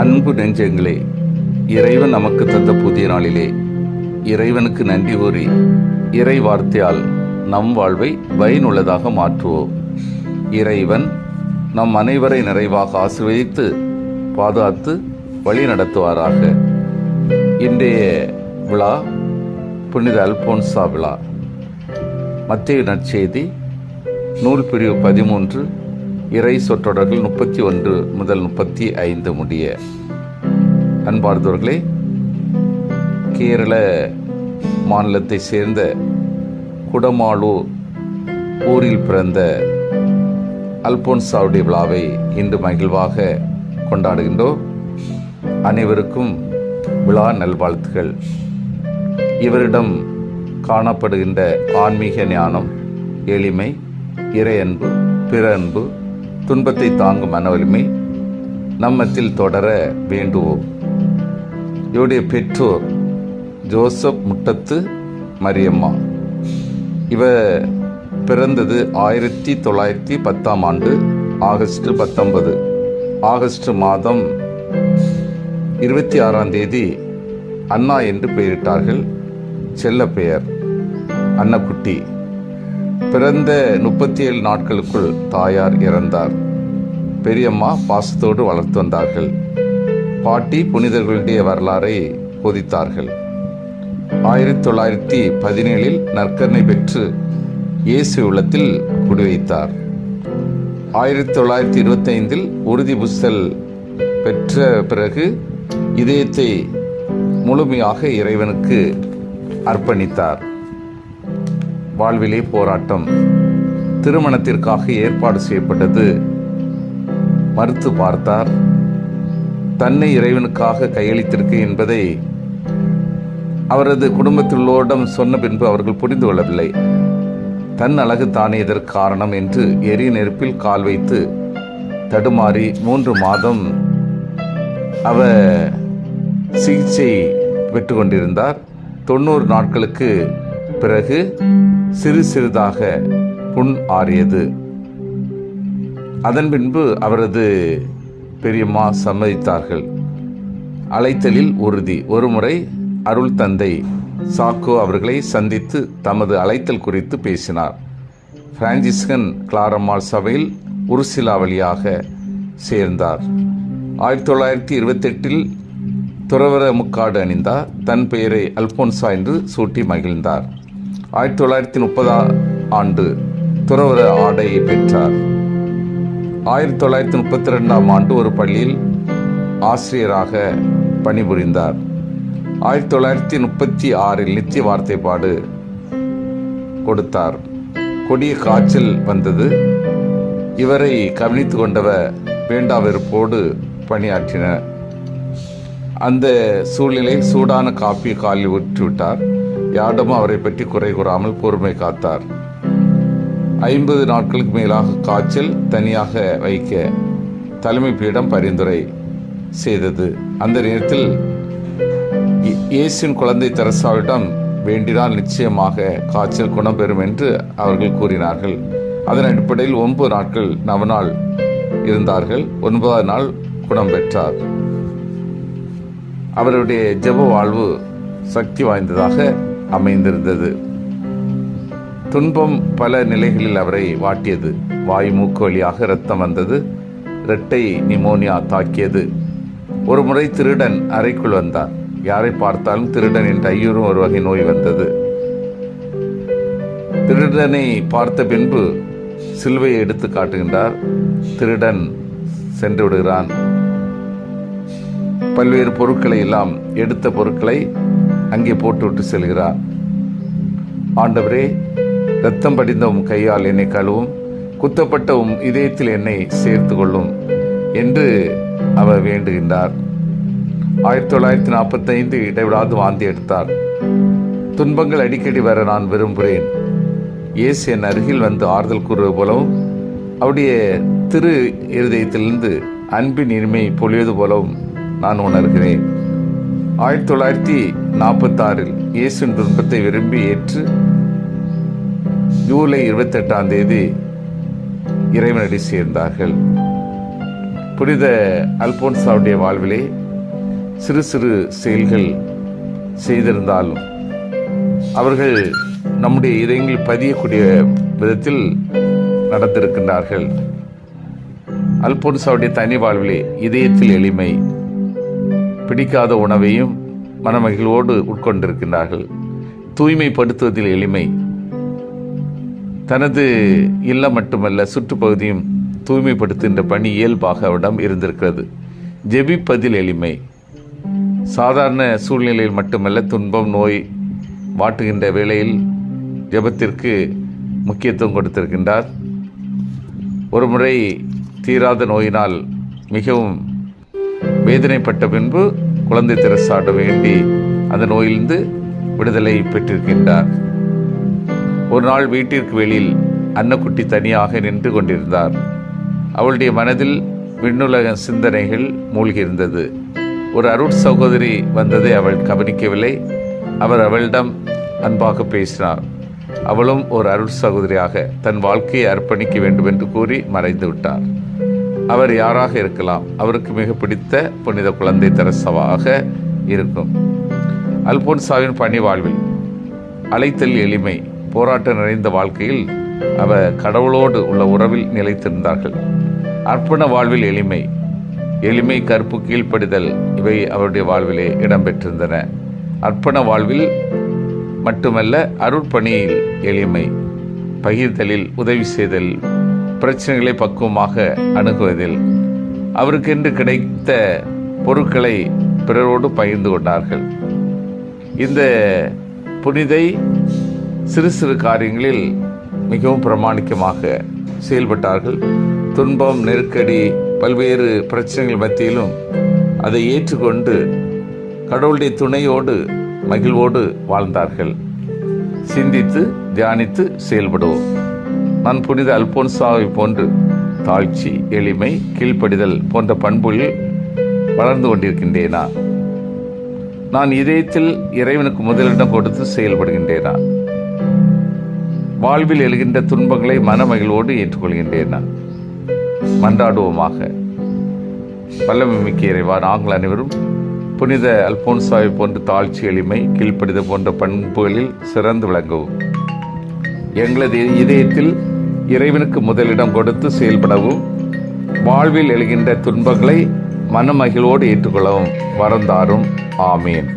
அன்பு நெஞ்சங்களே, இறைவன் நமக்கு தந்த புதிய நாளிலே இறைவனுக்கு நன்றி கூறி இறை வார்த்தையால் நம் வாழ்வை பயனுள்ளதாக மாற்றுவோம். இறைவன் நம் அனைவரை நிறைவாக ஆசீர்வதித்து பாதுகாத்து வழி நடத்துவாராக. இன்றைய விழா புனித அல்போன்சா விழா. மத்தேயு நற்செய்தி நூல் பிரிவு 13 இறை சொற்றொடர்கள் 31 முதல் 35 முடிய. அன்பார்ந்தவர்களே, கேரள மாநிலத்தை சேர்ந்த குடமாளூர் ஊரில் பிறந்த அல்போன்சாவுடைய விழாவை இன்று மகிழ்வாக கொண்டாடுகின்றோம். அனைவருக்கும் விழா நல்வாழ்த்துகள். இவரிடம் காணப்படுகின்ற ஆன்மீக ஞானம், எளிமை, இறை அன்பு, பிற அன்பு, துன்பத்தை தாங்கும் மன வலிமை நம்மத்தில் தொடர வேண்டுவோம். இவருடைய பெற்றோர் ஜோசப் முட்டத்து மரியம்மா. இவர் பிறந்தது 1910 ஆகஸ்ட் 19. ஆகஸ்ட் மாதம் 26 அண்ணா என்று பெயரிட்டார்கள். செல்ல பெயர் அன்னக்குட்டி. பிறந்த 37 நாட்களுக்குள் தாயார் இறந்தார். பெரியம்மா பாசத்தோடு வளர்த்து வந்தார்கள். பாட்டி புனிதர்களுடைய வரலாறை போதித்தார்கள். 1917 நற்கருணை பெற்று இயேசு உள்ளத்தில் குடிவைத்தார். 1925 உறுதி புஸ்தல் பெற்ற பிறகு இதயத்தை முழுமையாக இறைவனுக்கு அர்ப்பணித்தார். வாழ்விலே போராட்டம். திருமணத்திற்காக ஏற்பாடு செய்யப்பட்டது. மறுத்து பார்த்தார். தன்னை இறைவனுக்காக கையளித்திருக்க என்பதை அவரது குடும்பத்திலோடம் சொன்ன பின்பு அவர்கள் புரிந்து கொள்ளவில்லை. தன் அழகு தானே இதற்கு காரணம் என்று எரி நெருப்பில் கால் வைத்து தடுமாறி 3 மாதம் அவர் சிகிச்சை பெற்றுக்கொண்டிருந்தார். 90 நாட்களுக்கு பிறகு சிறு சிறிதாக புண் ஆறியது. அதன் பின்பு அவரது பெரியம்மா சம்மதித்தார்கள். அழைத்தலில் உறுதி. ஒருமுறை அருள் தந்தை சாக்கோ அவர்களை சந்தித்து தமது அழைத்தல் குறித்து பேசினார். பிரான்சிஸ்கன் கிளாரம்மாள் சபையில் உருசிலா வழியாக சேர்ந்தார். 1928 துறவற முக்காடு அணிந்தார். தன் பெயரை அல்போன்சா என்று சூட்டி மகிழ்ந்தார். 1930 துறவற ஆடையை பெற்றார். 1932 ஒரு பள்ளியில் ஆசிரியராக பணிபுரிந்தார். 1936 நித்திய வார்த்தைப்பாடு கொடுத்தார். கொடிய காய்ச்சல் வந்தது. இவரை கவனித்து கொண்டவர் வேண்டா வெறுப்போடு பணியாற்றினர். அந்த சூழ்நிலை சூடான காப்பி காலில் ஊற்றிவிட்டார். யாரிடமும் அவரை பற்றி குறை கூறாமல் பொறுமை காத்தார். 50 நாட்களுக்கு மேலாக காய்ச்சல் தனியாக வைக்க தலைமை பீடம் பரிந்துரை செய்தது. அந்த நேரத்தில் இயேசுவின் குழந்தை தெரசாவிடம் வேண்டினால் நிச்சயமாக காய்ச்சல் குணம் பெறும் என்று அவர்கள் கூறினார்கள். அதன் அடிப்படையில் 9 நாட்கள் நவநாள் இருந்தார்கள். 9ஆவது நாள் குணம் பெற்றார். அவருடைய ஜெப வாழ்வு சக்தி வாய்ந்ததாக அமைந்திருந்தது. துன்பம் பல நிலைகளில் அவரை வாட்டியது. வாய் மூக்கு வழியாக இரத்தம் வந்தது. இரட்டை நிமோனியா தாக்கியது. ஒரு முறை திருடன் அறைக்குள் வந்தார். யாரை பார்த்தாலும் திருடன் என்ற ஐயூறும் ஒரு வகை நோய் வந்தது. திருடனை பார்த்த பின்பு சிலுவையை எடுத்து காட்டுகின்றார். திருடன் சென்று விடுகிறான். பல்வேறு பொருட்களை எல்லாம் எடுத்த பொருட்களை அங்கே போட்டுவிட்டு செல்கிறார். ஆண்டவரே, இரத்தம் படிந்த கையால் என்னை கழுவும், குத்தப்பட்ட இதயத்தில் என்னை சேர்த்து கொள்ளும் என்று அவர் வேண்டுகின்றார். 1945 இடைவிடாது வாந்தி எடுத்தார். துன்பங்கள் அடிக்கடி வர நான் விரும்புகிறேன். இயேசு என் அருகில் வந்து ஆறுதல் கூறுவது போலவும் அவருடைய திரு இருதயத்திலிருந்து அன்பின் இனிமை பொழிவது போலவும் நான் உணர்கிறேன். 1946 இயேசுவின் துன்பத்தை விரும்பி ஏற்று ஜூலை 28 இறைவனடி சேர்ந்தார்கள். புனித அல்போன்சாவுடைய வாழ்விலே சிறு சிறு செயல்கள் செய்திருந்தாலும் அவர்கள் நம்முடைய இதயங்களில் பதியக்கூடிய விதத்தில் நடந்திருக்கின்றார்கள். அல்போன்சாவுடைய தனி வாழ்விலே இதயத்தில் எளிமை, பிடிக்காத உணவையும் மனமகிழ்வோடு உட்கொண்டிருக்கின்றார்கள். தூய்மைப்படுத்துவதில் எளிமை, தனது இல்லம் மட்டுமல்ல சுற்றுப்பகுதியும் தூய்மைப்படுத்துகின்ற பணி இயல்பாக அவரிடம் இருந்திருக்கிறது. ஜெபிப்பதில் எளிமை, சாதாரண சூழ்நிலையில் மட்டுமல்ல துன்பம் நோய் வாட்டுகின்ற வேளையில் ஜெபத்திற்கு முக்கியத்துவம் கொடுத்திருக்கின்றார். ஒரு முறை தீராத நோயினால் மிகவும் வேதனைப்பட்ட பின்பு குழந்தை தெரசாட வேண்டி அந்த நோயிலிருந்து விடுதலை பெற்றிருக்கின்றார். ஒரு நாள் வீட்டிற்கு வெளியில் அன்னக்குட்டி தனியாக நின்று கொண்டிருந்தார். அவளுடைய மனதில் விண்ணுலக சிந்தனைகள் மூழ்கியிருந்தது. ஒரு அருட் சகோதரி வந்ததை அவள் கவனிக்கவில்லை. அவர் அவளிடம் அன்பாக பேசினார். அவளும் ஒரு அருட் சகோதரியாக தன் வாழ்க்கையை அர்ப்பணிக்க வேண்டும் என்று கூறி மறைந்து விட்டார். அவர் யாராக இருக்கலாம், அவருக்கு மிக பிடித்த புனித குழந்தை தெரசாவாக இருக்கும். அல்போன்சாவின் பணி வாழ்வில் அழைத்தல் எளிமை, போராட்டம் நிறைந்த வாழ்க்கையில் அவர் கடவுளோடு உள்ள உறவில் நிலைத்திருந்தார்கள். அர்ப்பண வாழ்வில் எளிமை, எளிமை கற்பு கீழ்ப்படிதல் இவை அவருடைய வாழ்விலே இடம்பெற்றிருந்தன. அர்ப்பண வாழ்வில் மட்டுமல்ல அருட்பணியில் எளிமை, பகிர்தலில் உதவி செய்தல், பிரச்சனைகளை பக்குவமாக அணுகுவதில், அவருக்கென்று கிடைத்த பொருட்களை பிறரோடு பகிர்ந்து கொண்டார்கள். இந்த புனிதை சிறு சிறு காரியங்களில் மிகவும் பிரமாணிக்கமாக செயல்பட்டார்கள். துன்பம், நெருக்கடி, பல்வேறு பிரச்சனைகள் மத்தியிலும் அதை ஏற்றுக்கொண்டு கடவுளுடைய துணையோடு மகிழ்வோடு வாழ்ந்தார்கள். சிந்தித்து தியானித்து செயல்படுவோம். நான் புனித அல்போன்சாவை போன்று தாழ்ச்சி, எளிமை, கீழ்ப்படிதல் போன்ற பண்புகளில் வளர்ந்து கொண்டிருக்கின்றேனா? நான் இதயத்தில் இறைவனுக்கு முதலிடம் கொடுத்து செயல்படுகின்றேனா? வாழ்வில் எழுகின்ற துன்பங்களை மனமகிழ்வோடு ஏற்றுக்கொள்கின்றேனா? மன்றாடுவோமாக. வல்லமை மிக்க இறைவா, நாங்கள் அனைவரும் புனித அல்போன்சாவை போன்ற தாழ்ச்சி, எளிமை, கீழ்ப்படிதல் போன்ற பண்புகளில் சிறந்து விளங்கவும், எங்களது இதயத்தில் இறைவனுக்கு முதலிடம் கொடுத்து செயல்படவும், வாழ்வில் எழுகின்ற துன்பங்களை மனமகிழ்வோடு ஏற்றுக்கொள்ளவும் வரந்தாரும். ஆமீன்.